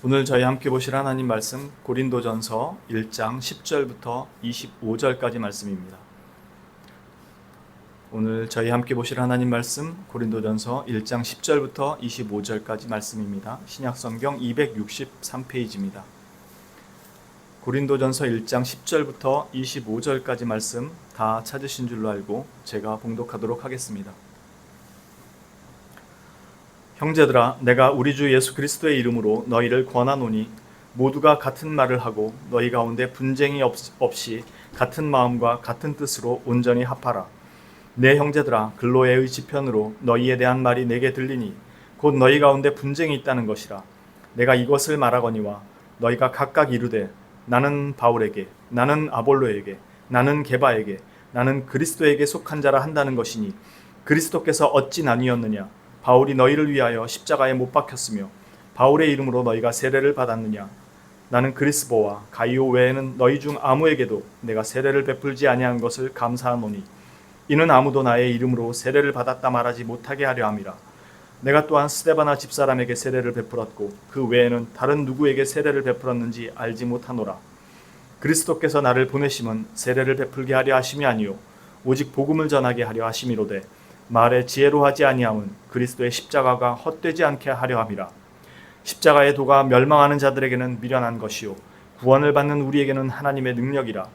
오늘 저희 함께 보실 하나님 말씀 고린도전서 1장 10절부터 25절까지 말씀입니다. 오늘 저희 함께 보실 하나님 말씀 고린도전서 1장 10절부터 25절까지 말씀입니다. 신약성경 263페이지입니다. 고린도전서 1장 10절부터 25절까지 말씀 다 찾으신 줄로 알고 제가 봉독하도록 하겠습니다. 형제들아, 내가 우리 주 예수 그리스도의 이름으로 너희를 권하노니 모두가 같은 말을 하고 너희 가운데 분쟁이 없이 같은 마음과 같은 뜻으로 온전히 합하라. 내 형제들아, 글로에의 지편으로 너희에 대한 말이 내게 들리니 곧 너희 가운데 분쟁이 있다는 것이라. 내가 이것을 말하거니와 너희가 각각 이르되 나는 바울에게, 나는 아볼로에게, 나는 게바에게, 나는 그리스도에게 속한 자라 한다는 것이니 그리스도께서 어찌 나뉘었느냐? 바울이 너희를 위하여 십자가에 못 박혔으며 바울의 이름으로 너희가 세례를 받았느냐? 나는 그리스보와 가이오 외에는 너희 중 아무에게도 내가 세례를 베풀지 아니한 것을 감사하노니 이는 아무도 나의 이름으로 세례를 받았다 말하지 못하게 하려 함이라. 내가 또한 스데바나 집사람에게 세례를 베풀었고 그 외에는 다른 누구에게 세례를 베풀었는지 알지 못하노라. 그리스도께서 나를 보내심은 세례를 베풀게 하려 하심이 아니요 오직 복음을 전하게 하려 하심이로되 말에 지혜로 하지 아니함은 그리스도의 십자가가 헛되지 않게 하려 함이라. 십자가의 도가 멸망하는 자들에게는 미련한 것이요 구원을 받는 우리에게는 하나님의 능력이라.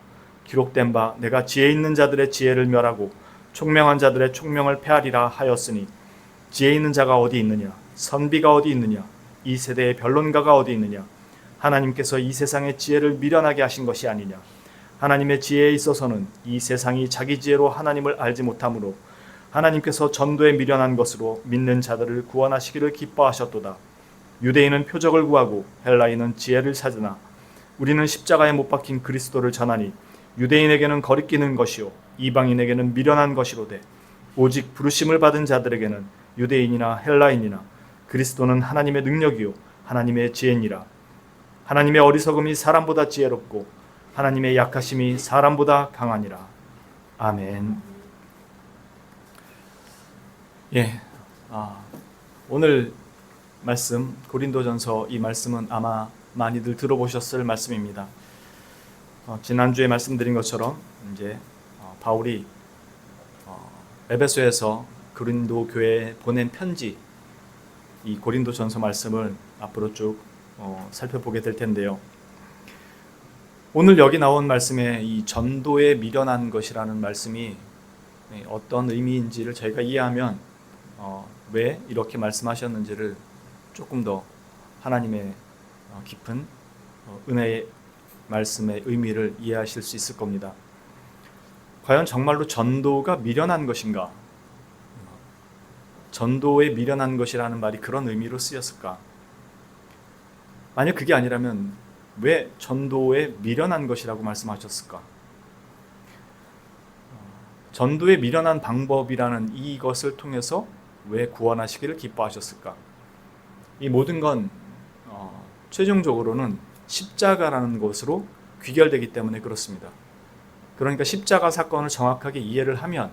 기록된 바 내가 지혜 있는 자들의 지혜를 멸하고 총명한 자들의 총명을 폐하리라 하였으니 지혜 있는 자가 어디 있느냐? 선비가 어디 있느냐? 이 세대의 변론가가 어디 있느냐? 하나님께서 이 세상의 지혜를 미련하게 하신 것이 아니냐? 하나님의 지혜에 있어서는 이 세상이 자기 지혜로 하나님을 알지 못하므로 하나님께서 전도에 미련한 것으로 믿는 자들을 구원하시기를 기뻐하셨도다. 유대인은 표적을 구하고 헬라인은 지혜를 찾으나 우리는 십자가에 못 박힌 그리스도를 전하니 유대인에게는 거리끼는 것이요 이방인에게는 미련한 것이로되 오직 부르심을 받은 자들에게는 유대인이나 헬라인이나 그리스도는 하나님의 능력이요 하나님의 지혜니라. 하나님의 어리석음이 사람보다 지혜롭고 하나님의 약하심이 사람보다 강하니라. 아멘. 오늘 말씀 고린도전서 이 말씀은 아마 많이들 들어보셨을 말씀입니다. 지난주에 말씀드린 것처럼 이제 바울이 에베소에서 고린도 교회에 보낸 편지 이 고린도전서 말씀을 앞으로 쭉 살펴보게 될 텐데요. 오늘 여기 나온 말씀에 이 전도에 미련한 것이라는 말씀이 어떤 의미인지를 저희가 이해하면 왜 이렇게 말씀하셨는지를 조금 더 하나님의 깊은 은혜의 말씀의 의미를 이해하실 수 있을 겁니다. 과연 정말로 전도가 미련한 것인가? 전도에 미련한 것이라는 말이 그런 의미로 쓰였을까? 만약 그게 아니라면 왜 전도에 미련한 것이라고 말씀하셨을까? 전도에 미련한 방법이라는 이것을 통해서 왜 구원하시기를 기뻐하셨을까? 이 모든 건 최종적으로는 십자가라는 것으로 귀결되기 때문에 그렇습니다. 그러니까 십자가 사건을 정확하게 이해를 하면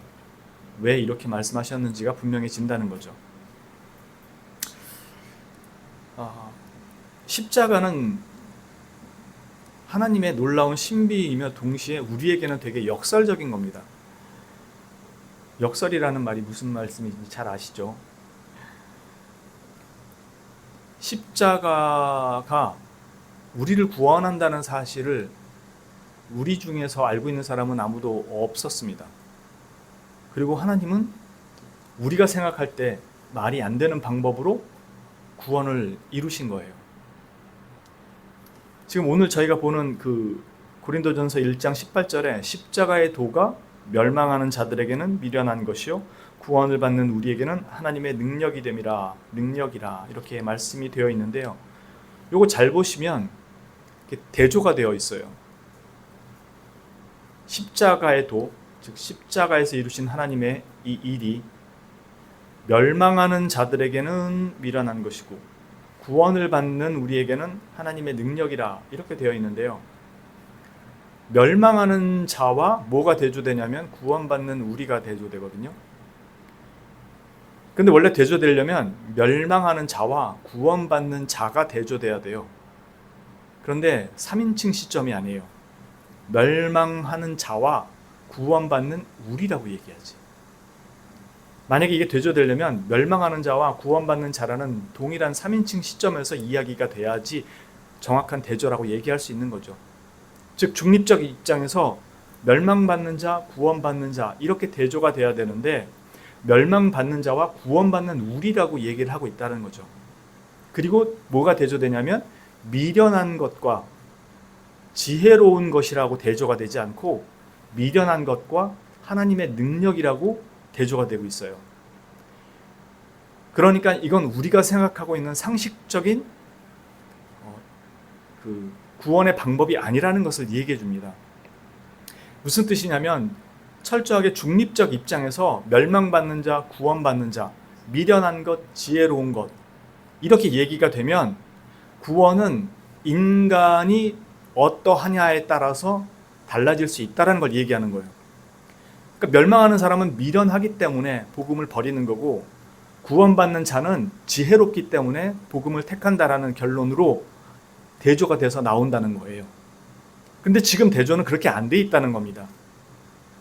왜 이렇게 말씀하셨는지가 분명해진다는 거죠. 십자가는 하나님의 놀라운 신비이며 동시에 우리에게는 되게 역설적인 겁니다. 역설이라는 말이 무슨 말씀인지 잘 아시죠? 십자가가 우리를 구원한다는 사실을 우리 중에서 알고 있는 사람은 아무도 없었습니다. 그리고 하나님은 우리가 생각할 때 말이 안 되는 방법으로 구원을 이루신 거예요. 지금 오늘 저희가 보는 그 고린도전서 1장 18절에 십자가의 도가 멸망하는 자들에게는 미련한 것이요 구원을 받는 우리에게는 하나님의 능력이 됨이라, 능력이라 이렇게 말씀이 되어 있는데요. 요거 잘 보시면 대조가 되어 있어요. 십자가의 도, 즉 십자가에서 이루신 하나님의 이 일이 멸망하는 자들에게는 미련한 것이고 구원을 받는 우리에게는 하나님의 능력이라 이렇게 되어 있는데요. 멸망하는 자와 뭐가 대조되냐면 구원받는 우리가 대조되거든요. 근데 원래 대조되려면 멸망하는 자와 구원받는 자가 대조돼야 돼요. 그런데 3인칭 시점이 아니에요. 멸망하는 자와 구원받는 우리라고 얘기하지. 만약에 이게 대조되려면 멸망하는 자와 구원받는 자라는 동일한 3인칭 시점에서 이야기가 돼야지 정확한 대조라고 얘기할 수 있는 거죠. 즉 중립적 입장에서 멸망받는 자, 구원받는 자 이렇게 대조가 돼야 되는데 멸망받는 자와 구원받는 우리라고 얘기를 하고 있다는 거죠. 그리고 뭐가 대조되냐면 미련한 것과 지혜로운 것이라고 대조가 되지 않고 미련한 것과 하나님의 능력이라고 대조가 되고 있어요. 그러니까 이건 우리가 생각하고 있는 상식적인 그 구원의 방법이 아니라는 것을 얘기해 줍니다. 무슨 뜻이냐면 철저하게 중립적 입장에서 멸망받는 자, 구원받는 자, 미련한 것, 지혜로운 것 이렇게 얘기가 되면 구원은 인간이 어떠하냐에 따라서 달라질 수 있다는 걸 얘기하는 거예요. 그러니까 멸망하는 사람은 미련하기 때문에 복음을 버리는 거고 구원받는 자는 지혜롭기 때문에 복음을 택한다라는 결론으로 대조가 돼서 나온다는 거예요. 근데 지금 대조는 그렇게 안 돼 있다는 겁니다.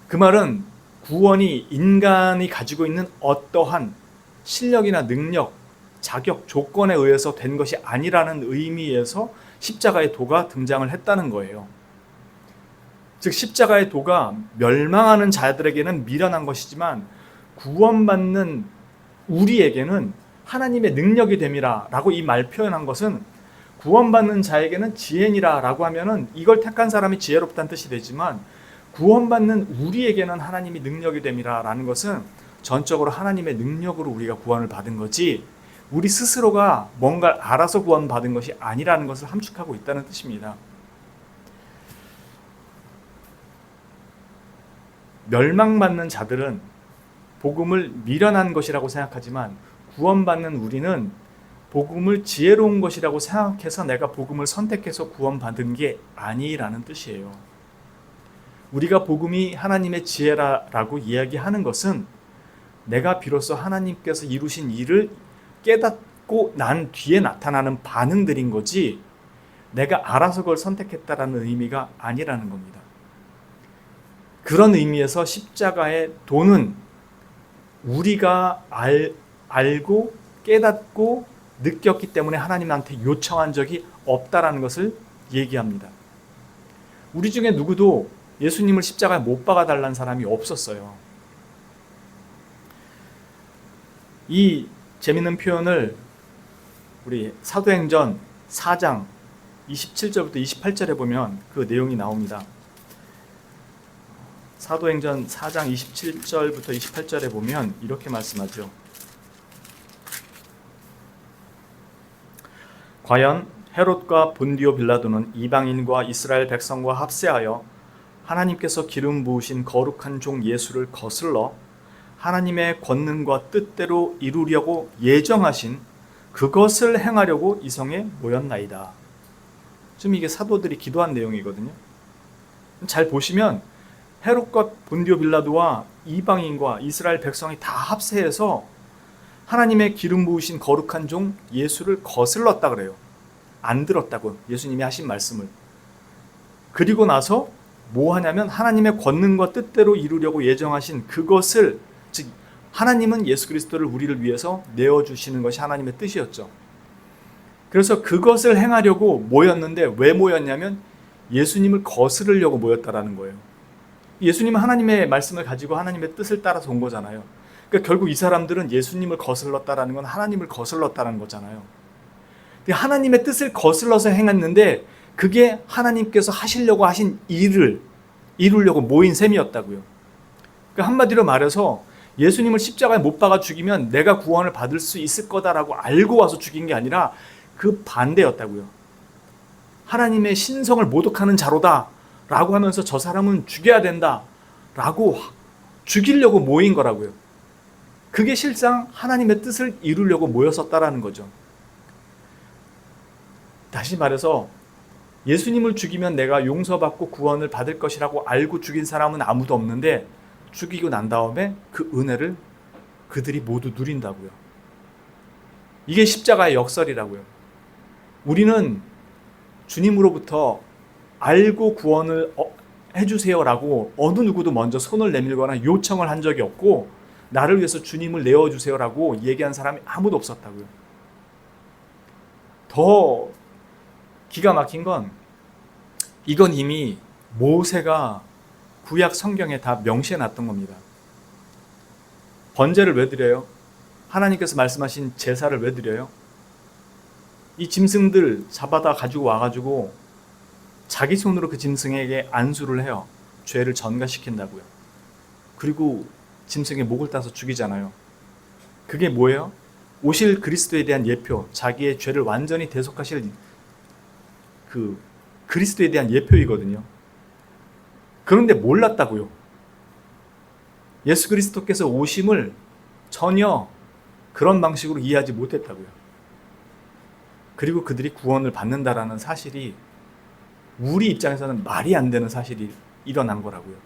그 말은 구원이 인간이 가지고 있는 어떠한 실력이나 능력, 자격, 조건에 의해서 된 것이 아니라는 의미에서 십자가의 도가 등장을 했다는 거예요. 즉 십자가의 도가 멸망하는 자들에게는 미련한 것이지만 구원받는 우리에게는 하나님의 능력이 됨이라 라고 이 말 표현한 것은 구원받는 자에게는 지혜니라 라고 하면은 이걸 택한 사람이 지혜롭다는 뜻이 되지만 구원받는 우리에게는 하나님이 능력이 됨이라 라는 것은 전적으로 하나님의 능력으로 우리가 구원을 받은 거지 우리 스스로가 뭔가를 알아서 구원받은 것이 아니라는 것을 함축하고 있다는 뜻입니다. 멸망받는 자들은 복음을 미련한 것이라고 생각하지만 구원받는 우리는 복음을 지혜로운 것이라고 생각해서 내가 복음을 선택해서 구원받은 게 아니라는 뜻이에요. 우리가 복음이 하나님의 지혜라고 이야기하는 것은 내가 비로소 하나님께서 이루신 일을 깨닫고 난 뒤에 나타나는 반응들인 거지 내가 알아서 그걸 선택했다라는 의미가 아니라는 겁니다. 그런 의미에서 십자가의 도는 우리가 알고 깨닫고 느꼈기 때문에 하나님한테 요청한 적이 없다라는 것을 얘기합니다. 우리 중에 누구도 예수님을 십자가에 못 박아달라는 사람이 없었어요. 이 재밌는 표현을 우리 사도행전 4장 27절부터 28절에 보면 그 내용이 나옵니다. 사도행전 4장 27절부터 28절에 보면 이렇게 말씀하죠. 과연 헤롯과 본디오 빌라도는 이방인과 이스라엘 백성과 합세하여 하나님께서 기름 부으신 거룩한 종 예수를 거슬러 하나님의 권능과 뜻대로 이루려고 예정하신 그것을 행하려고 이 성에 모였나이다. 지금 이게 사도들이 기도한 내용이거든요. 잘 보시면 헤롯과 본디오 빌라도와 이방인과 이스라엘 백성이 다 합세해서 하나님의 기름 부으신 거룩한 종 예수를 거슬렀다 그래요. 안 들었다고 예수님이 하신 말씀을. 그리고 나서 뭐 하냐면 하나님의 권능과 뜻대로 이루려고 예정하신 그것을, 즉 하나님은 예수 그리스도를 우리를 위해서 내어주시는 것이 하나님의 뜻이었죠. 그래서 그것을 행하려고 모였는데 왜 모였냐면 예수님을 거스르려고 모였다라는 거예요. 예수님은 하나님의 말씀을 가지고 하나님의 뜻을 따라서 온 거잖아요. 그러니까 결국 이 사람들은 예수님을 거슬렀다라는 건 하나님을 거슬렀다는 거잖아요. 하나님의 뜻을 거슬러서 행했는데 그게 하나님께서 하시려고 하신 일을 이루려고 모인 셈이었다고요. 그러니까 한마디로 말해서 예수님을 십자가에 못 박아 죽이면 내가 구원을 받을 수 있을 거다라고 알고 와서 죽인 게 아니라 그 반대였다고요. 하나님의 신성을 모독하는 자로다 라고 하면서 저 사람은 죽여야 된다 라고 죽이려고 모인 거라고요. 그게 실상 하나님의 뜻을 이루려고 모였었다라는 거죠. 다시 말해서 예수님을 죽이면 내가 용서받고 구원을 받을 것이라고 알고 죽인 사람은 아무도 없는데 죽이고 난 다음에 그 은혜를 그들이 모두 누린다고요. 이게 십자가의 역설이라고요. 우리는 주님으로부터 알고 구원을 해주세요라고 어느 누구도 먼저 손을 내밀거나 요청을 한 적이 없고, 나를 위해서 주님을 내어주세요라고 얘기한 사람이 아무도 없었다고요. 더 기가 막힌 건, 이건 이미 모세가 구약 성경에 다 명시해 놨던 겁니다. 번제를 왜 드려요? 하나님께서 말씀하신 제사를 왜 드려요? 이 짐승들 잡아다 가지고 와가지고 자기 손으로 그 짐승에게 안수를 해요. 죄를 전가시킨다고요. 그리고 짐승의 목을 따서 죽이잖아요. 그게 뭐예요? 오실 그리스도에 대한 예표, 자기의 죄를 완전히 대속하실 그 그리스도에 대한 예표이거든요. 그런데 몰랐다고요. 예수 그리스도께서 오심을 전혀 그런 방식으로 이해하지 못했다고요. 그리고 그들이 구원을 받는다라는 사실이 우리 입장에서는 말이 안 되는 사실이 일어난 거라고요.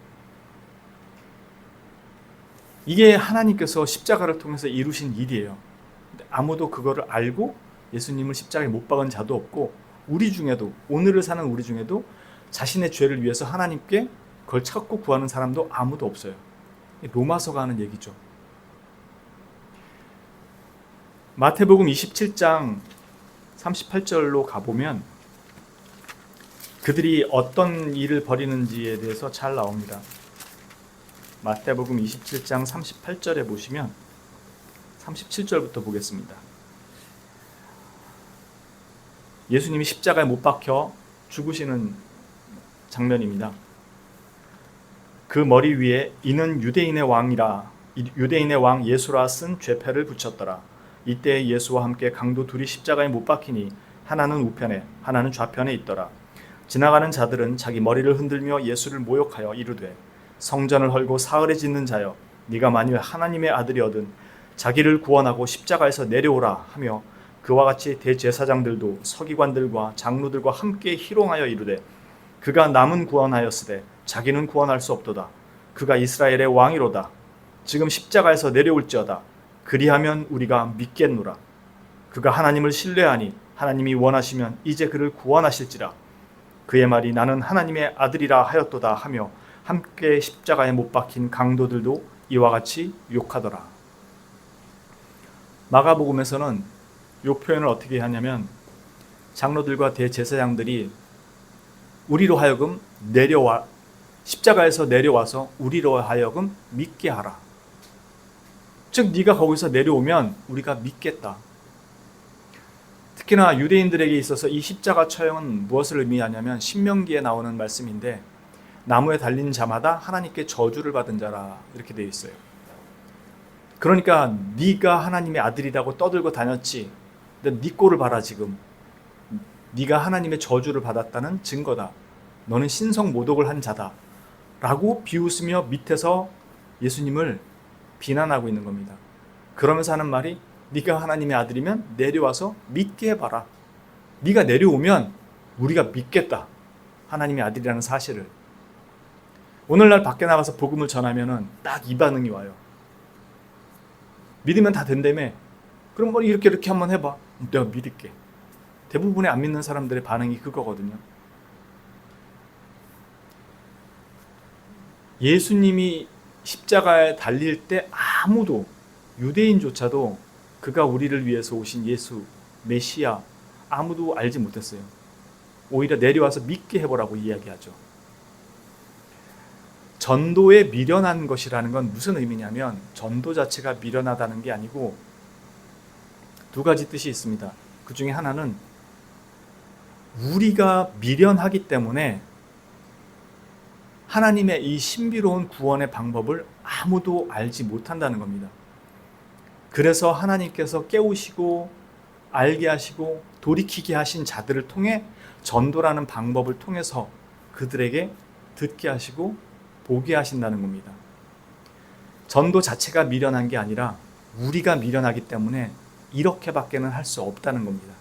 이게 하나님께서 십자가를 통해서 이루신 일이에요. 근데 아무도 그거를 알고 예수님을 십자가에 못 박은 자도 없고, 우리 중에도, 오늘을 사는 우리 중에도 자신의 죄를 위해서 하나님께 그걸 찾고 구하는 사람도 아무도 없어요. 로마서가 하는 얘기죠. 마태복음 27장 38절로 가보면 그들이 어떤 일을 벌이는지에 대해서 잘 나옵니다. 마태복음 27장 38절에 보시면 37절부터 보겠습니다. 예수님이 십자가에 못 박혀 죽으시는 장면입니다. 그 머리 위에 이는 유대인의 왕 예수라 쓴 죄패를 붙였더라. 이때 예수와 함께 강도 둘이 십자가에 못 박히니 하나는 우편에 하나는 좌편에 있더라. 지나가는 자들은 자기 머리를 흔들며 예수를 모욕하여 이르되, 성전을 헐고 사흘에 짓는 자여, 네가 만일 하나님의 아들이거든 자기를 구원하고 십자가에서 내려오라 하며, 그와 같이 대제사장들도 서기관들과 장로들과 함께 희롱하여 이르되, 그가 남은 구원하였으되 자기는 구원할 수 없도다. 그가 이스라엘의 왕이로다. 지금 십자가에서 내려올지어다. 그리하면 우리가 믿겠노라. 그가 하나님을 신뢰하니 하나님이 원하시면 이제 그를 구원하실지라. 그의 말이 나는 하나님의 아들이라 하였도다 하며 함께 십자가에 못 박힌 강도들도 이와 같이 욕하더라. 마가복음에서는 이 표현을 어떻게 하냐면, 장로들과 대제사장들이 우리로 하여금 십자가에서 내려와서 우리로 하여금 믿게 하라. 즉 네가 거기서 내려오면 우리가 믿겠다. 특히나 유대인들에게 있어서 이 십자가 처형은 무엇을 의미하냐면, 신명기에 나오는 말씀인데, 나무에 달린 자마다 하나님께 저주를 받은 자라 이렇게 되어 있어요. 그러니까 네가 하나님의 아들이라고 떠들고 다녔지, 근데 네 꼴을 봐라. 지금 네가 하나님의 저주를 받았다는 증거다. 너는 신성 모독을 한 자다 라고 비웃으며 밑에서 예수님을 비난하고 있는 겁니다. 그러면서 하는 말이, 네가 하나님의 아들이면 내려와서 믿게 해봐라. 네가 내려오면 우리가 믿겠다. 하나님의 아들이라는 사실을. 오늘날 밖에 나가서 복음을 전하면 딱 이 반응이 와요. 믿으면 다 된다며. 그럼 뭐 이렇게 한번 해봐. 내가 믿을게. 대부분의 안 믿는 사람들의 반응이 그거거든요. 예수님이 십자가에 달릴 때 아무도, 유대인조차도 그가 우리를 위해서 오신 예수, 메시아 아무도 알지 못했어요. 오히려 내려와서 믿게 해보라고 이야기하죠. 전도에 미련한 것이라는 건 무슨 의미냐면, 전도 자체가 미련하다는 게 아니고 두 가지 뜻이 있습니다. 그 중에 하나는 우리가 미련하기 때문에 하나님의 이 신비로운 구원의 방법을 아무도 알지 못한다는 겁니다. 그래서 하나님께서 깨우시고 알게 하시고 돌이키게 하신 자들을 통해 전도라는 방법을 통해서 그들에게 듣게 하시고 보게 하신다는 겁니다. 전도 자체가 미련한 게 아니라 우리가 미련하기 때문에 이렇게밖에는 할 수 없다는 겁니다.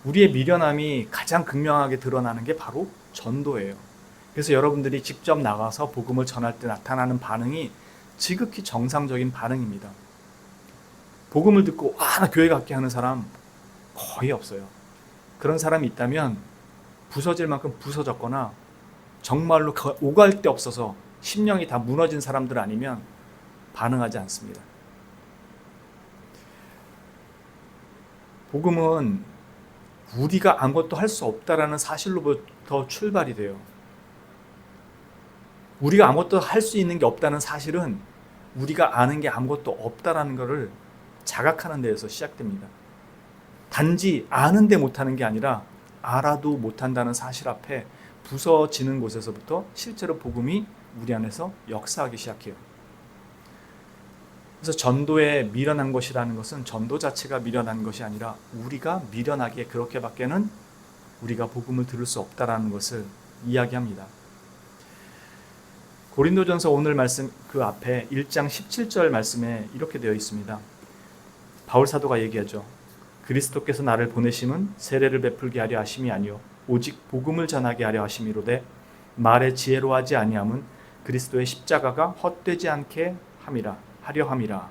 우리의 미련함이 가장 극명하게 드러나는 게 바로 전도예요. 그래서 여러분들이 직접 나가서 복음을 전할 때 나타나는 반응이 지극히 정상적인 반응입니다. 복음을 듣고 나 교회 갈게 하는 사람 거의 없어요. 그런 사람이 있다면 부서질 만큼 부서졌거나 정말로 오갈 데 없어서 심령이 다 무너진 사람들 아니면 반응하지 않습니다. 복음은 우리가 아무것도 할 수 없다라는 사실로부터 출발이 돼요. 우리가 아무것도 할 수 있는 게 없다는 사실은 우리가 아는 게 아무것도 없다라는 것을 자각하는 데에서 시작됩니다. 단지 아는데 못하는 게 아니라 알아도 못한다는 사실 앞에 부서지는 곳에서부터 실제로 복음이 우리 안에서 역사하기 시작해요. 그래서 전도에 미련한 것이라는 것은 전도 자체가 미련한 것이 아니라 우리가 미련하기에 그렇게밖에는 우리가 복음을 들을 수 없다라는 것을 이야기합니다. 고린도전서 오늘 말씀 그 앞에 1장 17절 말씀에 이렇게 되어 있습니다. 바울 사도가 얘기하죠. 그리스도께서 나를 보내심은 세례를 베풀게 하려 하심이 아니요 오직 복음을 전하게 하려 하심이로되 말의 지혜로 하지 아니함은 그리스도의 십자가가 헛되지 않게 하려 함이라.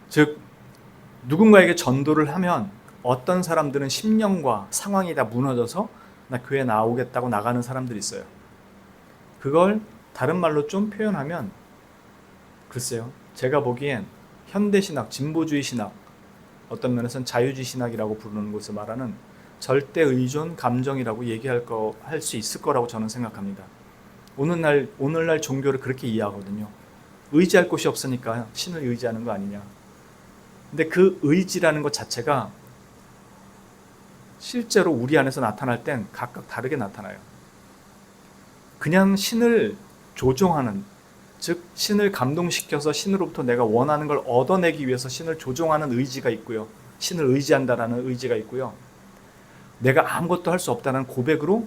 즉 누군가에게 전도를 하면 어떤 사람들은 심령과 상황이 다 무너져서 나 교회 나오겠다고 나가는 사람들이 있어요. 그걸 다른 말로 좀 표현하면 글쎄요. 제가 보기엔 현대신학, 진보주의 신학, 어떤 면에서는 자유주의 신학이라고 부르는 것을 말하는 절대 의존 감정이라고 할 수 있을 거라고 저는 생각합니다. 오늘날 종교를 그렇게 이해하거든요. 의지할 곳이 없으니까 신을 의지하는 거 아니냐. 근데 그 의지라는 것 자체가 실제로 우리 안에서 나타날 땐 각각 다르게 나타나요. 그냥 신을 조종하는, 즉 신을 감동시켜서 신으로부터 내가 원하는 걸 얻어내기 위해서 신을 조종하는 의지가 있고요. 신을 의지한다라는 의지가 있고요. 내가 아무것도 할 수 없다는 고백으로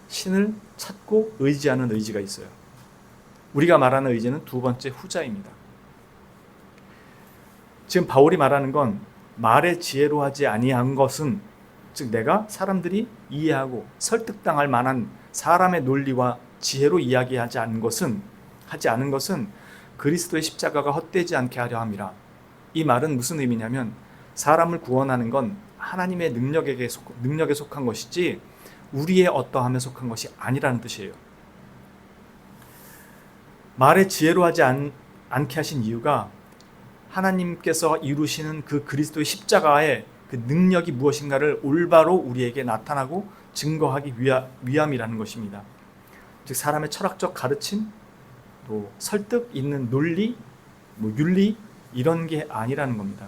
신을 찾고 의지하는 의지가 있어요. 우리가 말하는 의지는 두 번째 후자입니다. 지금 바울이 말하는 건 말의 지혜로 하지 아니한 것은, 즉 내가 사람들이 이해하고 설득당할 만한 사람의 논리와 지혜로 이야기하지 않은 것은 그리스도의 십자가가 헛되지 않게 하려 함이라. 이 말은 무슨 의미냐면 사람을 구원하는 건 하나님의 능력에 속한 것이지 우리의 어떠함에 속한 것이 아니라는 뜻이에요. 말의 지혜로 하지 않게 하신 이유가 하나님께서 이루시는 그 그리스도의 십자가의 그 능력이 무엇인가를 올바로 우리에게 나타나고 증거하기 위함이라는 것입니다. 즉 사람의 철학적 가르침, 또 설득 있는 논리, 윤리 이런 게 아니라는 겁니다.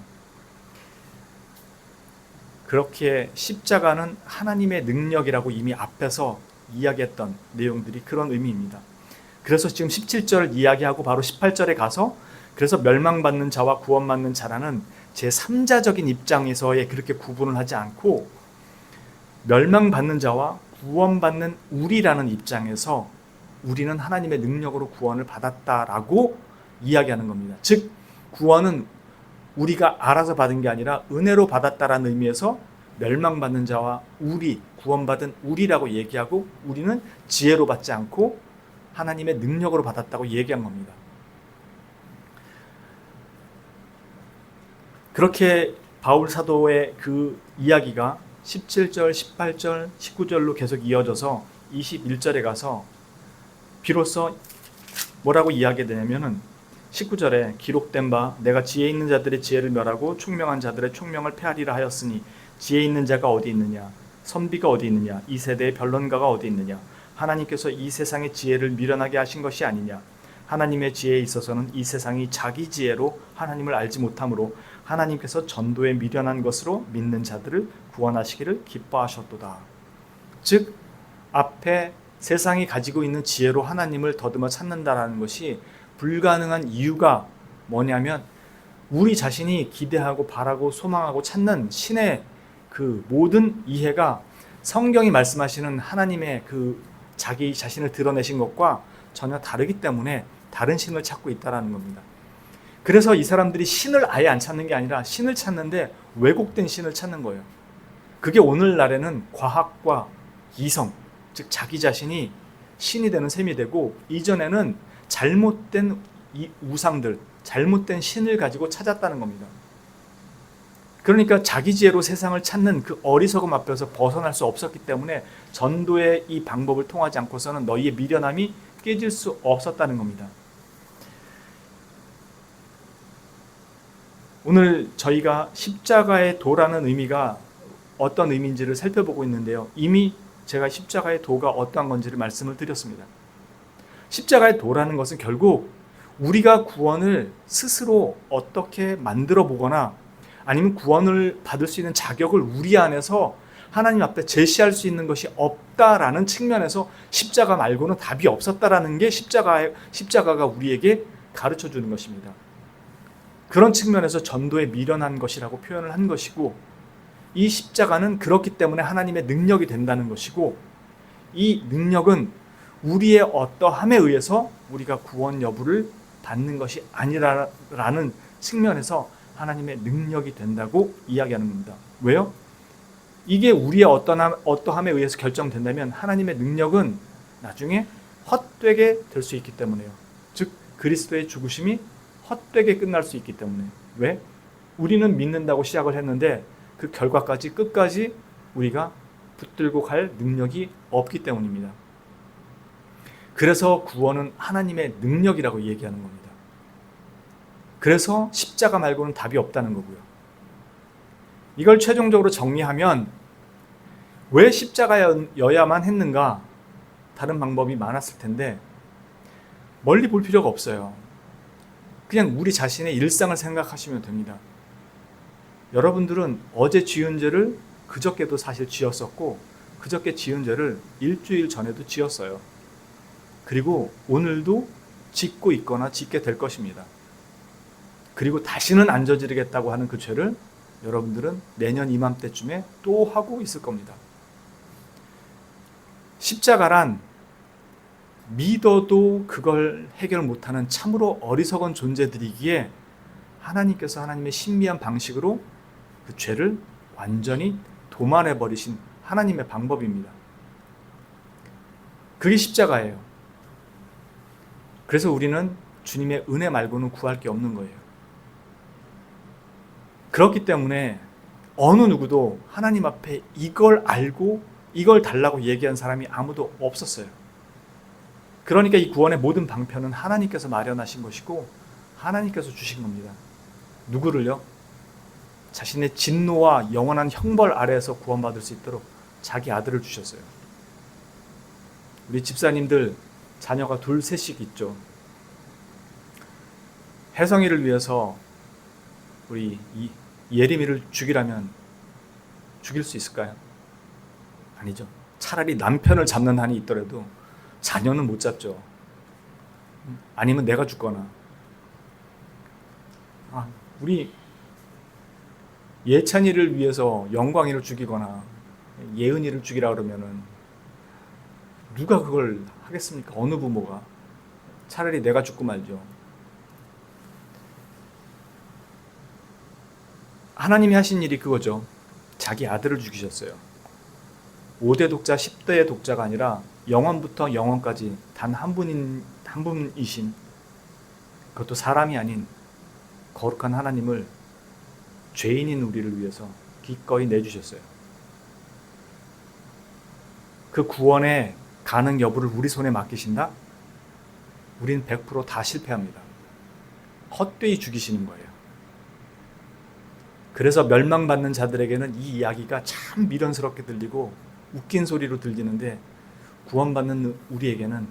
그렇게 십자가는 하나님의 능력이라고 이미 앞에서 이야기했던 내용들이 그런 의미입니다. 그래서 지금 17절을 이야기하고 바로 18절에 가서 그래서 멸망받는 자와 구원받는 자라는 제3자적인 입장에서의 그렇게 구분을 하지 않고 멸망받는 자와 구원받는 우리라는 입장에서 우리는 하나님의 능력으로 구원을 받았다라고 이야기하는 겁니다. 즉 구원은 우리가 알아서 받은 게 아니라 은혜로 받았다라는 의미에서 멸망받는 자와 구원받은 우리라고 얘기하고 우리는 지혜로 받지 않고 하나님의 능력으로 받았다고 얘기한 겁니다. 그렇게 바울 사도의 그 이야기가 17절, 18절, 19절로 계속 이어져서 21절에 가서 비로소 뭐라고 이야기되냐면은 19절에 기록된 바 내가 지혜 있는 자들의 지혜를 멸하고 총명한 자들의 총명을 폐하리라 하였으니 지혜 있는 자가 어디 있느냐 선비가 어디 있느냐 이 세대의 변론가가 어디 있느냐 하나님께서 이 세상의 지혜를 미련하게 하신 것이 아니냐 하나님의 지혜에 있어서는 이 세상이 자기 지혜로 하나님을 알지 못하므로 하나님께서 전도에 미련한 것으로 믿는 자들을 구원하시기를 기뻐하셨도다. 즉 앞에 세상이 가지고 있는 지혜로 하나님을 더듬어 찾는다라는 것이 불가능한 이유가 뭐냐면 우리 자신이 기대하고 바라고 소망하고 찾는 신의 그 모든 이해가 성경이 말씀하시는 하나님의 그 자기 자신을 드러내신 것과 전혀 다르기 때문에 다른 신을 찾고 있다는 겁니다. 그래서 이 사람들이 신을 아예 안 찾는 게 아니라 신을 찾는데 왜곡된 신을 찾는 거예요. 그게 오늘날에는 과학과 이성, 즉 자기 자신이 신이 되는 셈이 되고 이전에는 잘못된 이 우상들, 잘못된 신을 가지고 찾았다는 겁니다. 그러니까 자기 지혜로 세상을 찾는 그 어리석음 앞에서 벗어날 수 없었기 때문에 전도의 이 방법을 통하지 않고서는 너희의 미련함이 깨질 수 없었다는 겁니다. 오늘 저희가 십자가의 도라는 의미가 어떤 의미인지를 살펴보고 있는데요. 이미 제가 십자가의 도가 어떠한 건지를 말씀을 드렸습니다. 십자가의 도라는 것은 결국 우리가 구원을 스스로 어떻게 만들어 보거나 아니면 구원을 받을 수 있는 자격을 우리 안에서 하나님 앞에 제시할 수 있는 것이 없다라는 측면에서 십자가 말고는 답이 없었다라는 게 십자가가 우리에게 가르쳐 주는 것입니다. 그런 측면에서 전도에 미련한 것이라고 표현을 한 것이고, 이 십자가는 그렇기 때문에 하나님의 능력이 된다는 것이고, 이 능력은 우리의 어떠함에 의해서 우리가 구원 여부를 받는 것이 아니라는 측면에서 하나님의 능력이 된다고 이야기하는 겁니다. 왜요? 이게 우리의 어떠함에 의해서 결정된다면 하나님의 능력은 나중에 헛되게 될 수 있기 때문에요. 즉 그리스도의 죽으심이 헛되게 끝날 수 있기 때문에. 왜? 우리는 믿는다고 시작을 했는데 그 결과까지 끝까지 우리가 붙들고 갈 능력이 없기 때문입니다. 그래서 구원은 하나님의 능력이라고 얘기하는 겁니다. 그래서 십자가 말고는 답이 없다는 거고요. 이걸 최종적으로 정리하면 왜 십자가여야만 했는가? 다른 방법이 많았을 텐데 멀리 볼 필요가 없어요. 그냥 우리 자신의 일상을 생각하시면 됩니다. 여러분들은 어제 지은 죄를 그저께도 사실 지었었고 그저께 지은 죄를 일주일 전에도 지었어요. 그리고 오늘도 짓고 있거나 짓게 될 것입니다. 그리고 다시는 안 저지르겠다고 하는 그 죄를 여러분들은 내년 이맘때쯤에 또 하고 있을 겁니다. 십자가란 믿어도 그걸 해결 못하는 참으로 어리석은 존재들이기에 하나님께서 하나님의 신비한 방식으로 그 죄를 완전히 도만해버리신 하나님의 방법입니다. 그게 십자가예요. 그래서 우리는 주님의 은혜 말고는 구할 게 없는 거예요. 그렇기 때문에 어느 누구도 하나님 앞에 이걸 알고 이걸 달라고 얘기한 사람이 아무도 없었어요. 그러니까 이 구원의 모든 방편은 하나님께서 마련하신 것이고 하나님께서 주신 겁니다. 누구를요? 자신의 진노와 영원한 형벌 아래에서 구원받을 수 있도록 자기 아들을 주셨어요. 우리 집사님들 자녀가 둘, 셋씩 있죠. 혜성이를 위해서 우리 예림이를 죽이라면 죽일 수 있을까요? 아니죠. 차라리 남편을 잡는 한이 있더라도 자녀는 못 잡죠. 아니면 내가 죽거나. 우리 예찬이를 위해서 영광이를 죽이거나 예은이를 죽이라 그러면은 누가 그걸 하겠습니까? 어느 부모가. 차라리 내가 죽고 말죠. 하나님이 하신 일이 그거죠. 자기 아들을 죽이셨어요. 5대 독자, 10대의 독자가 아니라 영원부터 영원까지 단 한 분이신, 그것도 사람이 아닌 거룩한 하나님을 죄인인 우리를 위해서 기꺼이 내주셨어요. 그 구원의 가능 여부를 우리 손에 맡기신다? 우린 100% 다 실패합니다. 헛되이 죽이시는 거예요. 그래서 멸망받는 자들에게는 이 이야기가 참 미련스럽게 들리고 웃긴 소리로 들리는데 구원받는 우리에게는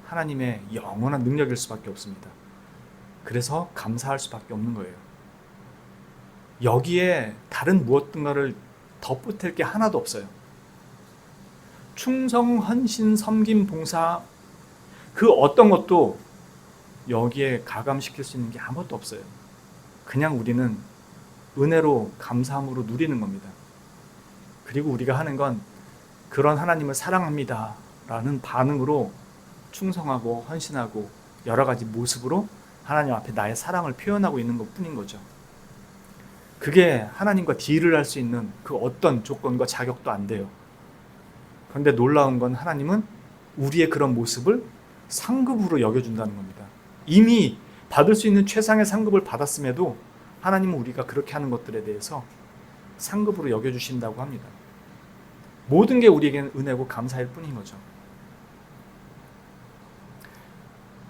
하나님의 영원한 능력일 수밖에 없습니다. 그래서 감사할 수밖에 없는 거예요. 여기에 다른 무엇든가를 덧붙일 게 하나도 없어요. 충성, 헌신, 섬김, 봉사, 그 어떤 것도 여기에 가감시킬 수 있는 게 아무것도 없어요. 그냥 우리는 은혜로 감사함으로 누리는 겁니다. 그리고 우리가 하는 건 그런 하나님을 사랑합니다 라는 반응으로 충성하고 헌신하고 여러 가지 모습으로 하나님 앞에 나의 사랑을 표현하고 있는 것 뿐인 거죠. 그게 하나님과 딜을 할 수 있는 그 어떤 조건과 자격도 안 돼요. 그런데 놀라운 건 하나님은 우리의 그런 모습을 상급으로 여겨준다는 겁니다. 이미 받을 수 있는 최상의 상급을 받았음에도 하나님은 우리가 그렇게 하는 것들에 대해서 상급으로 여겨주신다고 합니다. 모든 게 우리에게는 은혜고 감사일 뿐인 거죠.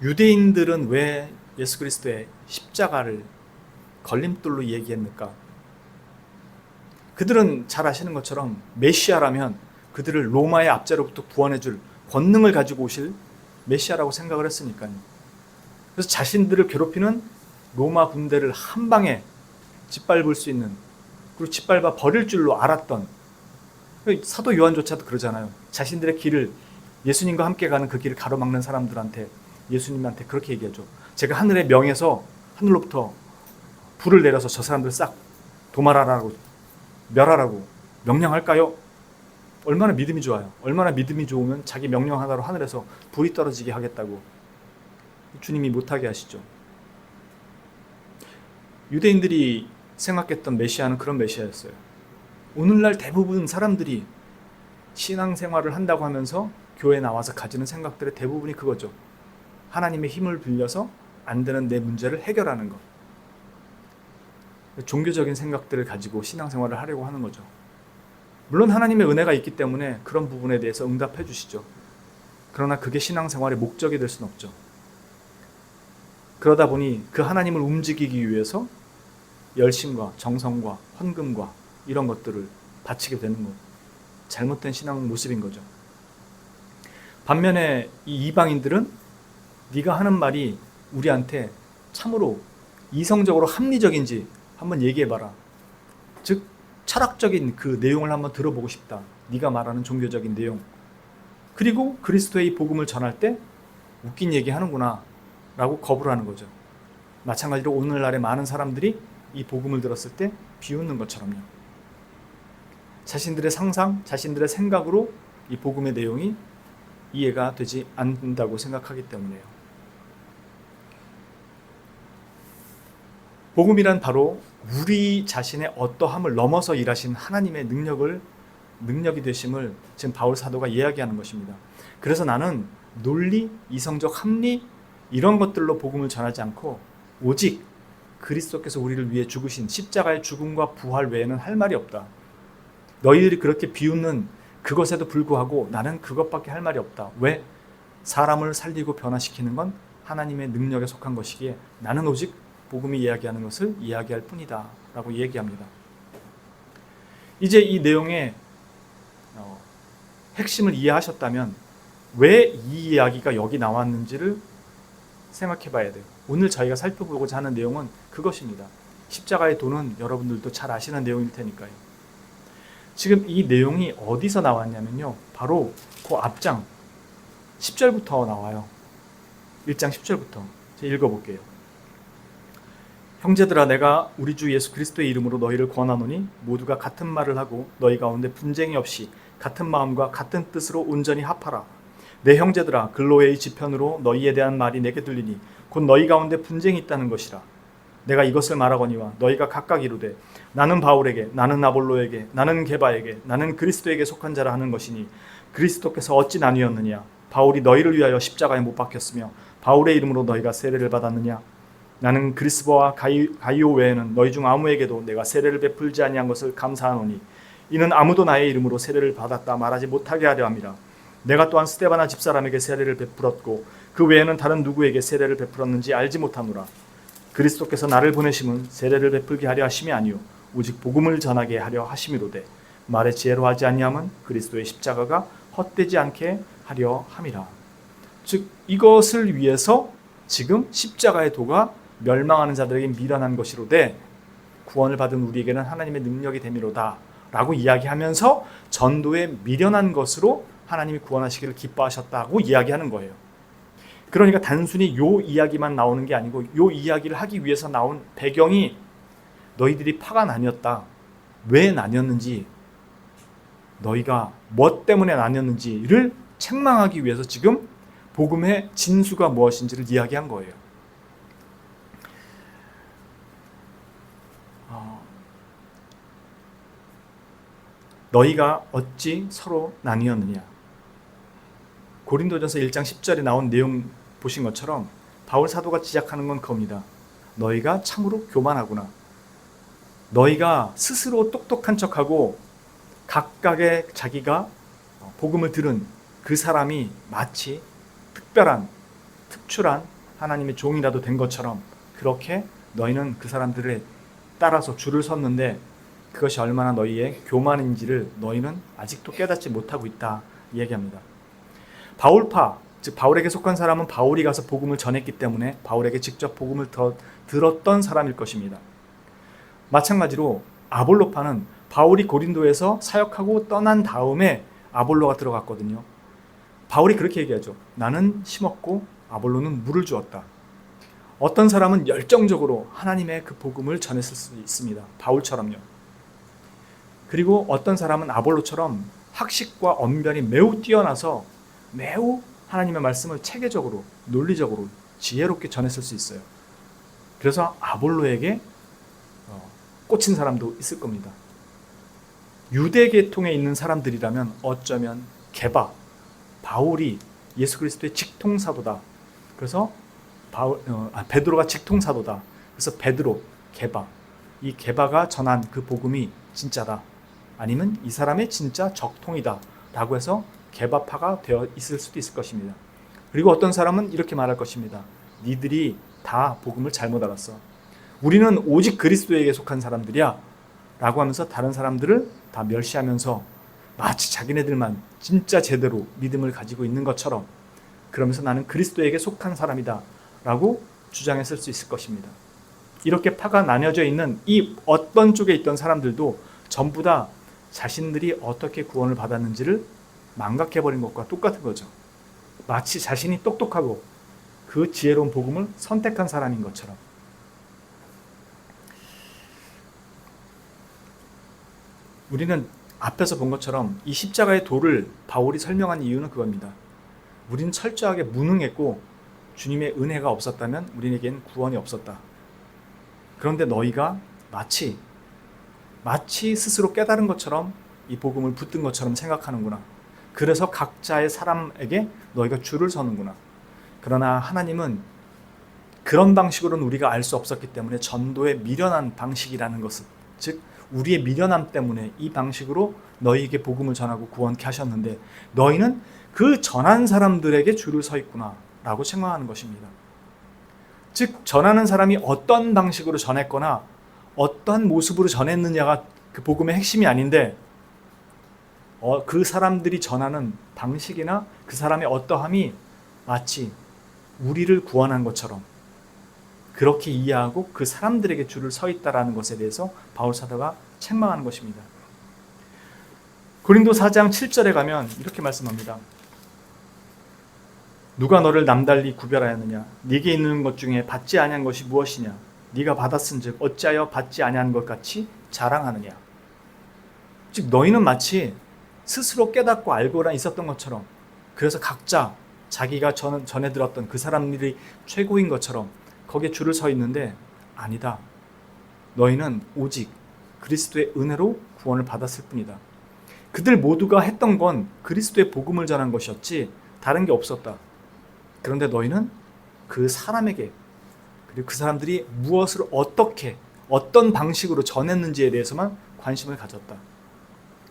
유대인들은 왜 예수 그리스도의 십자가를 걸림돌로 얘기했을까? 그들은 잘 아시는 것처럼 메시아라면 그들을 로마의 압제로부터 구원해줄 권능을 가지고 오실 메시아라고 생각을 했으니까요. 그래서 자신들을 괴롭히는 로마 군대를 한 방에 짓밟을 수 있는, 그리고 짓밟아 버릴 줄로 알았던, 사도 요한조차도 그러잖아요. 자신들의 길을, 예수님과 함께 가는 그 길을 가로막는 사람들한테, 예수님한테 그렇게 얘기하죠. 제가 하늘의 명에서, 하늘로부터 불을 내려서 저 사람들 싹 도말하라고, 멸하라고 명령할까요? 얼마나 믿음이 좋아요. 얼마나 믿음이 좋으면 자기 명령 하나로 하늘에서 불이 떨어지게 하겠다고 주님이 못하게 하시죠. 유대인들이 생각했던 메시아는 그런 메시아였어요. 오늘날 대부분 사람들이 신앙생활을 한다고 하면서 교회에 나와서 가지는 생각들의 대부분이 그거죠. 하나님의 힘을 빌려서 안 되는 내 문제를 해결하는 것. 종교적인 생각들을 가지고 신앙생활을 하려고 하는 거죠. 물론 하나님의 은혜가 있기 때문에 그런 부분에 대해서 응답해 주시죠. 그러나 그게 신앙생활의 목적이 될 수는 없죠. 그러다 보니 그 하나님을 움직이기 위해서 열심과 정성과 헌금과 이런 것들을 바치게 되는 것. 잘못된 신앙 모습인 거죠. 반면에 이 이방인들은 네가 하는 말이 우리한테 참으로 이성적으로 합리적인지 한번 얘기해봐라. 즉 철학적인 그 내용을 한번 들어보고 싶다. 네가 말하는 종교적인 내용. 그리고 그리스도의 복음을 전할 때 웃긴 얘기 하는구나 라고 거부를 하는 거죠. 마찬가지로 오늘날의 많은 사람들이 이 복음을 들었을 때 비웃는 것처럼요. 자신들의 상상, 자신들의 생각으로 이 복음의 내용이 이해가 되지 않는다고 생각하기 때문에요. 복음이란 바로 우리 자신의 어떠함을 넘어서 일하신 하나님의 능력이 되심을 지금 바울 사도가 이야기하는 것입니다. 그래서 나는 논리, 이성적 합리 이런 것들로 복음을 전하지 않고 오직 그리스도께서 우리를 위해 죽으신 십자가의 죽음과 부활 외에는 할 말이 없다. 너희들이 그렇게 비웃는 그것에도 불구하고 나는 그것밖에 할 말이 없다. 왜? 사람을 살리고 변화시키는 건 하나님의 능력에 속한 것이기에 나는 오직 복음이 이야기하는 것을 이야기할 뿐이다 라고 얘기합니다. 이제 이 내용의 핵심을 이해하셨다면 왜 이 이야기가 여기 나왔는지를 생각해 봐야 돼요. 오늘 저희가 살펴보고자 하는 내용은 그것입니다. 십자가의 도는 여러분들도 잘 아시는 내용일 테니까요. 지금 이 내용이 어디서 나왔냐면요. 바로 그 앞장 10절부터 나와요. 1장 10절부터 제가 읽어볼게요. 형제들아 내가 우리 주 예수 그리스도의 이름으로 너희를 권하노니 모두가 같은 말을 하고 너희 가운데 분쟁이 없이 같은 마음과 같은 뜻으로 온전히 합하라. 내 형제들아 글로에의 지편으로 너희에 대한 말이 내게 들리니 곧 너희 가운데 분쟁이 있다는 것이라. 내가 이것을 말하거니와 너희가 각각 이르되 나는 바울에게 나는 아볼로에게 나는 게바에게 나는 그리스도에게 속한 자라 하는 것이니 그리스도께서 어찌 나뉘었느냐. 바울이 너희를 위하여 십자가에 못 박혔으며 바울의 이름으로 너희가 세례를 받았느냐. 나는 그리스보와 가이오 외에는 너희 중 아무에게도 내가 세례를 베풀지 아니한 것을 감사하노니 이는 아무도 나의 이름으로 세례를 받았다 말하지 못하게 하려 함이라. 내가 또한 스데바나 집사람에게 세례를 베풀었고 그 외에는 다른 누구에게 세례를 베풀었는지 알지 못하노라. 그리스도께서 나를 보내심은 세례를 베풀게 하려 하심이 아니요 오직 복음을 전하게 하려 하심이로되 말의 지혜로 하지 아니함은 그리스도의 십자가가 헛되지 않게 하려 함이라. 즉 이것을 위해서 지금 십자가의 도가 멸망하는 자들에게 미련한 것이로되 구원을 받은 우리에게는 하나님의 능력이 됨이로다 라고 이야기하면서 전도에 미련한 것으로 하나님이 구원하시기를 기뻐하셨다고 이야기하는 거예요. 그러니까 단순히 요 이야기만 나오는 게 아니고 요 이야기를 하기 위해서 나온 배경이 너희들이 파가 나뉘었다. 왜 나뉘었는지 너희가 뭐 때문에 나뉘었는지를 책망하기 위해서 지금 복음의 진수가 무엇인지를 이야기한 거예요. 너희가 어찌 서로 나뉘었느냐. 고린도전서 1장 10절에 나온 내용 보신 것처럼 바울 사도가 지적하는 건 겁니다. 너희가 참으로 교만하구나. 너희가 스스로 똑똑한 척하고 각각의 자기가 복음을 들은 그 사람이 마치 특출한 하나님의 종이라도 된 것처럼 그렇게 너희는 그 사람들을 따라서 줄을 섰는데 그것이 얼마나 너희의 교만인지를 너희는 아직도 깨닫지 못하고 있다 얘기합니다. 바울파, 즉 바울에게 속한 사람은 바울이 가서 복음을 전했기 때문에 바울에게 직접 복음을 들었던 사람일 것입니다. 마찬가지로 아볼로파는 바울이 고린도에서 사역하고 떠난 다음에 아볼로가 들어갔거든요. 바울이 그렇게 얘기하죠. 나는 심었고 아볼로는 물을 주었다. 어떤 사람은 열정적으로 하나님의 그 복음을 전했을 수 있습니다. 바울처럼요. 그리고 어떤 사람은 아볼로처럼 학식과 언변이 매우 뛰어나서 매우 하나님의 말씀을 체계적으로, 논리적으로, 지혜롭게 전했을 수 있어요. 그래서 아볼로에게 꽂힌 사람도 있을 겁니다. 유대계통에 있는 사람들이라면 어쩌면 바울이 예수 그리스도의 직통사도다. 그래서 베드로가 직통사도다. 그래서 베드로, 이 게바가 전한 그 복음이 진짜다. 아니면 이 사람의 진짜 적통이다. 라고 해서 게바파가 되어 있을 수도 있을 것입니다. 그리고 어떤 사람은 이렇게 말할 것입니다. 니들이 다 복음을 잘못 알았어. 우리는 오직 그리스도에게 속한 사람들이야. 라고 하면서 다른 사람들을 다 멸시하면서 마치 자기네들만 진짜 제대로 믿음을 가지고 있는 것처럼 그러면서 나는 그리스도에게 속한 사람이다. 라고 주장했을 수 있을 것입니다. 이렇게 파가 나뉘어져 있는 이 어떤 쪽에 있던 사람들도 전부 다 자신들이 어떻게 구원을 받았는지를 망각해버린 것과 똑같은 거죠. 마치 자신이 똑똑하고 그 지혜로운 복음을 선택한 사람인 것처럼. 우리는 앞에서 본 것처럼 이 십자가의 도를 바울이 설명한 이유는 그겁니다. 우리는 철저하게 무능했고 주님의 은혜가 없었다면 우리에겐 구원이 없었다. 그런데 너희가 마치 스스로 깨달은 것처럼 이 복음을 붙든 것처럼 생각하는구나. 그래서 각자의 사람에게 너희가 줄을 서는구나. 그러나 하나님은 그런 방식으로는 우리가 알 수 없었기 때문에 전도의 미련한 방식이라는 것은, 즉 우리의 미련함 때문에 이 방식으로 너희에게 복음을 전하고 구원케 하셨는데 너희는 그 전한 사람들에게 줄을 서 있구나 라고 책망하는 것입니다. 즉 전하는 사람이 어떤 방식으로 전했거나 어떤 모습으로 전했느냐가 그 복음의 핵심이 아닌데 그 사람들이 전하는 방식이나 그 사람의 어떠함이 마치 우리를 구원한 것처럼 그렇게 이해하고 그 사람들에게 줄을 서 있다라는 것에 대해서 바울 사도가 책망하는 것입니다. 고린도 4장 7절에 가면 이렇게 말씀합니다. 누가 너를 남달리 구별하였느냐? 네게 있는 것 중에 받지 아니한 것이 무엇이냐? 네가 받았은즉 어찌하여 받지 아니한 것 같이 자랑하느냐? 즉 너희는 마치 스스로 깨닫고 알고라 있었던 것처럼, 그래서 각자 자기가 전에 들었던 그 사람들이 최고인 것처럼 거기에 줄을 서 있는데 아니다. 너희는 오직 그리스도의 은혜로 구원을 받았을 뿐이다. 그들 모두가 했던 건 그리스도의 복음을 전한 것이었지 다른 게 없었다. 그런데 너희는 그 사람에게, 그리고 그 사람들이 무엇을 어떻게 어떤 방식으로 전했는지에 대해서만 관심을 가졌다.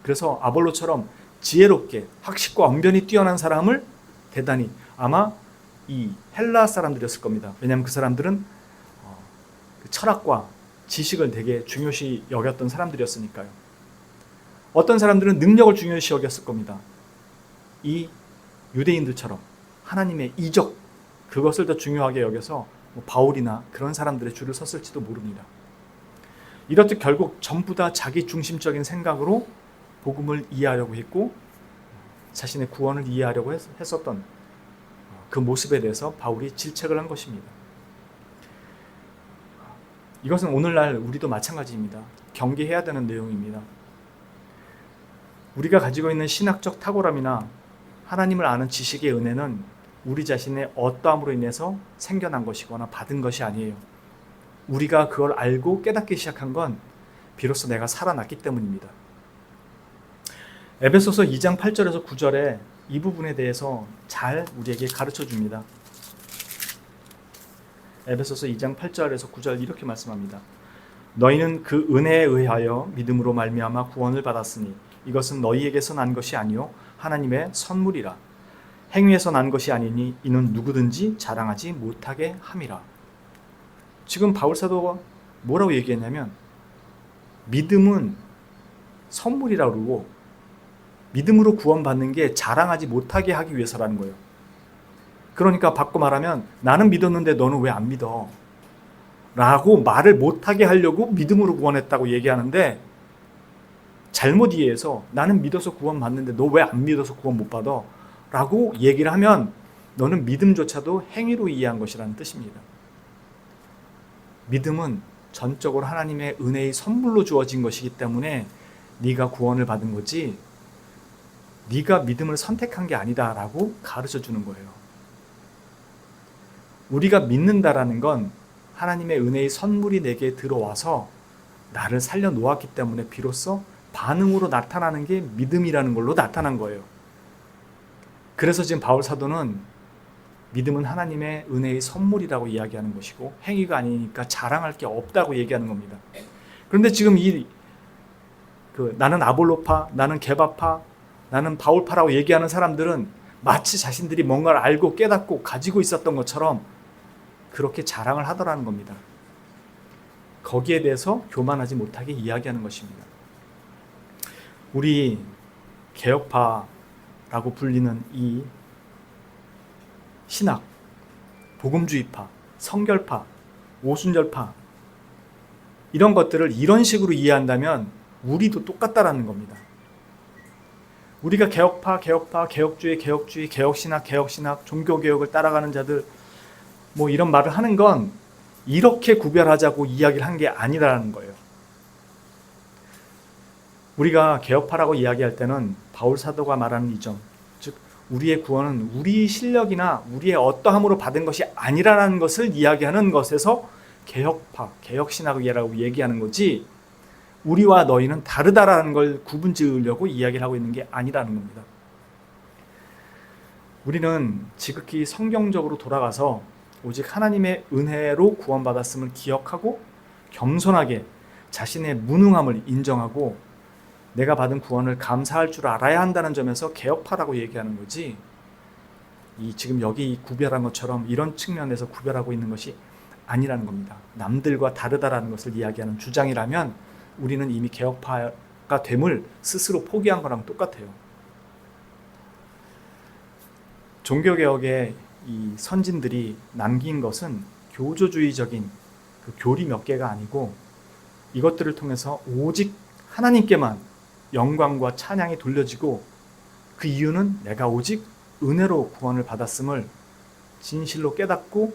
그래서 아볼로처럼 지혜롭게 학식과 언변이 뛰어난 사람을 대단히, 아마 이 헬라 사람들이었을 겁니다. 왜냐하면 그 사람들은 철학과 지식을 되게 중요시 여겼던 사람들이었으니까요. 어떤 사람들은 능력을 중요시 여겼을 겁니다. 이 유대인들처럼 하나님의 이적, 그것을 더 중요하게 여겨서 바울이나 그런 사람들의 줄을 섰을지도 모릅니다. 이렇듯 결국 전부 다 자기 중심적인 생각으로 복음을 이해하려고 했고 자신의 구원을 이해하려고 했었던 그 모습에 대해서 바울이 질책을 한 것입니다. 이것은 오늘날 우리도 마찬가지입니다. 경계해야 되는 내용입니다. 우리가 가지고 있는 신학적 탁월함이나 하나님을 아는 지식의 은혜는 우리 자신의 어떠함으로 인해서 생겨난 것이거나 받은 것이 아니에요. 우리가 그걸 알고 깨닫기 시작한 건 비로소 내가 살아났기 때문입니다. 에베소서 2장 8절에서 9절에 이 부분에 대해서 잘 우리에게 가르쳐 줍니다. 에베소서 2장 8절에서 9절 이렇게 말씀합니다. 너희는 그 은혜에 의하여 믿음으로 말미암아 구원을 받았으니 이것은 너희에게서 난 것이 아니요 하나님의 선물이라. 행위에서 난 것이 아니니 이는 누구든지 자랑하지 못하게 함이라. 지금 바울 사도가 뭐라고 얘기했냐면 믿음은 선물이라고 그러고 믿음으로 구원받는 게 자랑하지 못하게 하기 위해서라는 거예요. 그러니까 바꿔 말하면 나는 믿었는데 너는 왜 안 믿어? 라고 말을 못하게 하려고 믿음으로 구원했다고 얘기하는데 잘못 이해해서 나는 믿어서 구원받는데 너 왜 안 믿어서 구원 못 받아? 라고 얘기를 하면 너는 믿음조차도 행위로 이해한 것이라는 뜻입니다. 믿음은 전적으로 하나님의 은혜의 선물로 주어진 것이기 때문에 네가 구원을 받은 거지 네가 믿음을 선택한 게 아니다라고 가르쳐 주는 거예요. 우리가 믿는다라는 건 하나님의 은혜의 선물이 내게 들어와서 나를 살려놓았기 때문에 비로소 반응으로 나타나는 게 믿음이라는 걸로 나타난 거예요. 그래서 지금 바울 사도는 믿음은 하나님의 은혜의 선물이라고 이야기하는 것이고 행위가 아니니까 자랑할 게 없다고 얘기하는 겁니다. 그런데 지금 나는 아볼로파, 나는 게바파, 나는 바울파라고 얘기하는 사람들은 마치 자신들이 뭔가를 알고 깨닫고 가지고 있었던 것처럼 그렇게 자랑을 하더라는 겁니다. 거기에 대해서 교만하지 못하게 이야기하는 것입니다. 우리 개혁파라고 불리는 이 신학, 복음주의파, 성결파, 오순절파 이런 것들을 이런 식으로 이해한다면 우리도 똑같다라는 겁니다. 우리가 개혁파, 개혁주의, 개혁신학, 종교개혁을 따라가는 자들 뭐 이런 말을 하는 건 이렇게 구별하자고 이야기를 한 게 아니라는 거예요. 우리가 개혁파라고 이야기할 때는 바울 사도가 말하는 이 점, 즉 우리의 구원은 우리 실력이나 우리의 어떠함으로 받은 것이 아니라는 것을 이야기하는 것에서 개혁파, 개혁신학이라고 얘기하는 거지 우리와 너희는 다르다라는 걸 구분 지으려고 이야기를 하고 있는 게 아니라는 겁니다. 우리는 지극히 성경적으로 돌아가서 오직 하나님의 은혜로 구원받았음을 기억하고 겸손하게 자신의 무능함을 인정하고 내가 받은 구원을 감사할 줄 알아야 한다는 점에서 개혁파라고 얘기하는 거지 지금 여기 구별한 것처럼 이런 측면에서 구별하고 있는 것이 아니라는 겁니다. 남들과 다르다라는 것을 이야기하는 주장이라면 우리는 이미 개혁파가 됨을 스스로 포기한 거랑 똑같아요. 종교개혁의 이 선진들이 남긴 것은 교조주의적인 그 교리 몇 개가 아니고 이것들을 통해서 오직 하나님께만 영광과 찬양이 돌려지고 그 이유는 내가 오직 은혜로 구원을 받았음을 진실로 깨닫고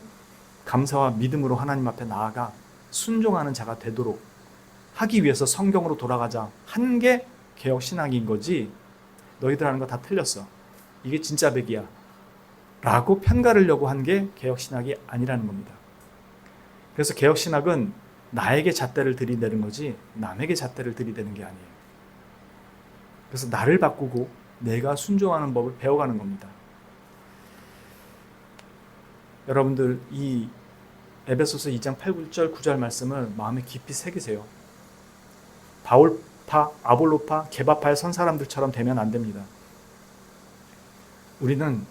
감사와 믿음으로 하나님 앞에 나아가 순종하는 자가 되도록 하기 위해서 성경으로 돌아가자 한 게 개혁신학인 거지 너희들 하는 거 다 틀렸어. 이게 진짜 백이야. 라고 편가르려고 한 게 개혁신학이 아니라는 겁니다. 그래서 개혁신학은 나에게 잣대를 들이대는 거지 남에게 잣대를 들이대는 게 아니에요. 그래서 나를 바꾸고 내가 순종하는 법을 배워가는 겁니다. 여러분들 이 에베소서 2장 8, 9절 말씀을 마음에 깊이 새기세요. 바울파, 아볼로파, 게바파의 선 사람들처럼 되면 안 됩니다. 우리는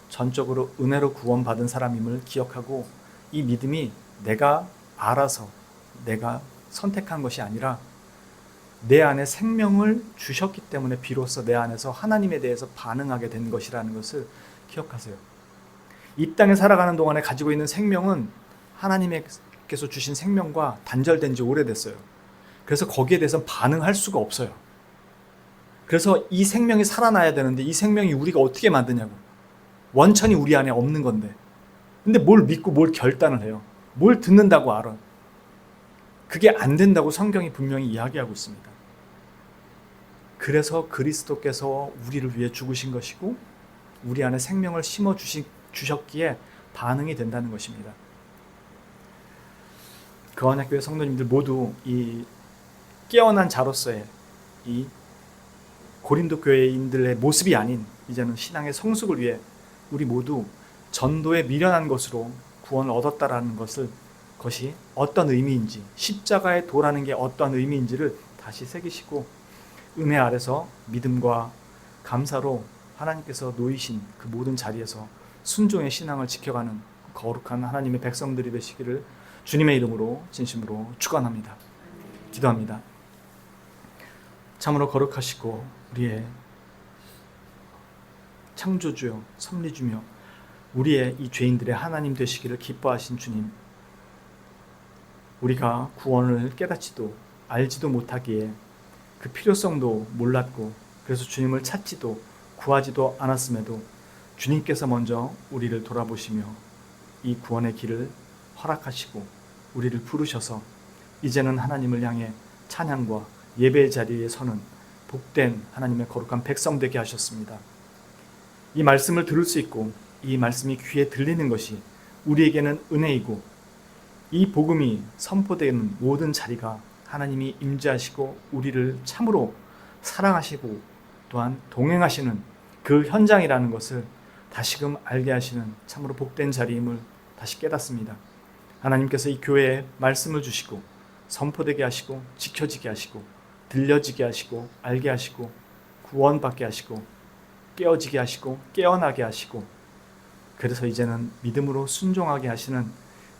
전적으로 은혜로 구원받은 사람임을 기억하고 이 믿음이 내가 알아서 내가 선택한 것이 아니라 내 안에 생명을 주셨기 때문에 비로소 내 안에서 하나님에 대해서 반응하게 된 것이라는 것을 기억하세요. 이 땅에 살아가는 동안에 가지고 있는 생명은 하나님께서 주신 생명과 단절된 지 오래됐어요. 그래서 거기에 대해서 반응할 수가 없어요. 그래서 이 생명이 살아나야 되는데 이 생명이 우리가 어떻게 만드냐고. 원천이 우리 안에 없는 건데. 근데 뭘 믿고 뭘 결단을 해요. 뭘 듣는다고 알아. 그게 안 된다고 성경이 분명히 이야기하고 있습니다. 그래서 그리스도께서 우리를 위해 죽으신 것이고 우리 안에 생명을 심어 주셨기에 반응이 된다는 것입니다. 거한학교의 성도님들 모두 이 깨어난 자로서의 이 고린도 교회인들의 모습이 아닌 이제는 신앙의 성숙을 위해 우리 모두 전도에 미련한 것으로 구원을 얻었다라는 것을 것이 어떤 의미인지, 십자가의 도라는 게 어떤 의미인지를 다시 새기시고 은혜 아래서 믿음과 감사로 하나님께서 놓이신 그 모든 자리에서 순종의 신앙을 지켜가는 거룩한 하나님의 백성들이 되시기를 주님의 이름으로 진심으로 축원합니다. 기도합니다. 참으로 거룩하시고 우리의 창조주여 섭리주며 우리의 이 죄인들의 하나님 되시기를 기뻐하신 주님, 우리가 구원을 깨닫지도 알지도 못하기에 그 필요성도 몰랐고 그래서 주님을 찾지도 구하지도 않았음에도 주님께서 먼저 우리를 돌아보시며 이 구원의 길을 허락하시고 우리를 부르셔서 이제는 하나님을 향해 찬양과 예배의 자리에 서는 복된 하나님의 거룩한 백성 되게 하셨습니다. 이 말씀을 들을 수 있고 이 말씀이 귀에 들리는 것이 우리에게는 은혜이고 이 복음이 선포되는 모든 자리가 하나님이 임재하시고 우리를 참으로 사랑하시고 또한 동행하시는 그 현장이라는 것을 다시금 알게 하시는 참으로 복된 자리임을 다시 깨닫습니다. 하나님께서 이 교회에 말씀을 주시고 선포되게 하시고 지켜지게 하시고 들려지게 하시고 알게 하시고 구원받게 하시고 깨어지게 하시고 깨어나게 하시고 그래서 이제는 믿음으로 순종하게 하시는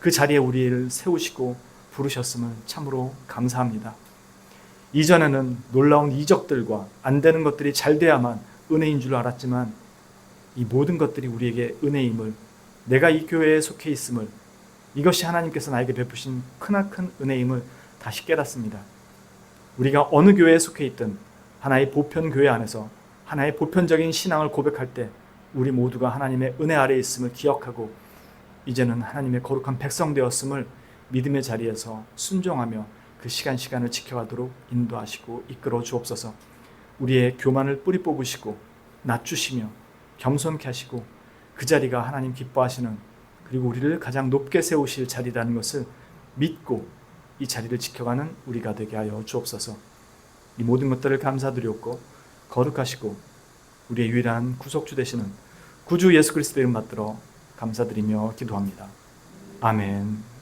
그 자리에 우리를 세우시고 부르셨음을 참으로 감사합니다. 이전에는 놀라운 이적들과 안 되는 것들이 잘 돼야만 은혜인 줄 알았지만 이 모든 것들이 우리에게 은혜임을, 내가 이 교회에 속해 있음을, 이것이 하나님께서 나에게 베푸신 크나큰 은혜임을 다시 깨닫습니다. 우리가 어느 교회에 속해 있든 하나의 보편 교회 안에서 하나의 보편적인 신앙을 고백할 때 우리 모두가 하나님의 은혜 아래에 있음을 기억하고 이제는 하나님의 거룩한 백성 되었음을 믿음의 자리에서 순종하며 그 시간을 지켜가도록 인도하시고 이끌어 주옵소서. 우리의 교만을 뿌리 뽑으시고 낮추시며 겸손케 하시고 그 자리가 하나님 기뻐하시는 그리고 우리를 가장 높게 세우실 자리라는 것을 믿고 이 자리를 지켜가는 우리가 되게 하여 주옵소서. 이 모든 것들을 감사드리옵고 거룩하시고 우리의 유일한 구속주 되시는 구주 예수 그리스도의 이름 받들어 감사드리며 기도합니다. 아멘.